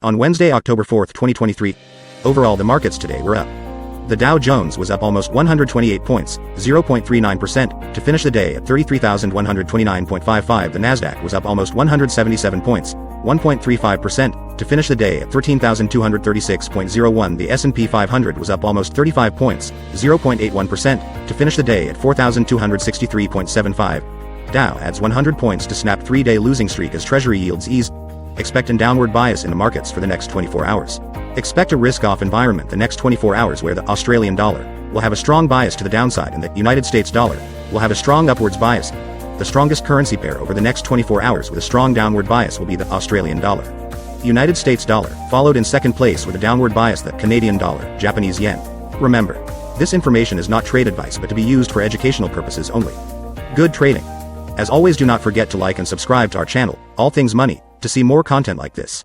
On Wednesday, October 4, 2023, overall the markets today were up. The Dow Jones was up almost 128 points, 0.39%, to finish the day at 33,129.55. The NASDAQ was up almost 177 points, 1.35%, to finish the day at 13,236.01. The S&P 500 was up almost 35 points, 0.81%, to finish the day at 4,263.75. Dow adds 100 points to snap three-day losing streak as Treasury yields ease. Expect a downward bias in the markets for the next 24 hours. Expect a risk-off environment the next 24 hours where the Australian dollar will have a strong bias to the downside and the United States dollar will have a strong upwards bias. The strongest currency pair over the next 24 hours with a strong downward bias will be the Australian dollar. United States dollar followed in second place with a downward bias the Canadian dollar, Japanese yen. Remember, this information is not trade advice but to be used for educational purposes only. Good trading. As always, do not forget to like and subscribe to our channel, All Things Money, to see more content like this.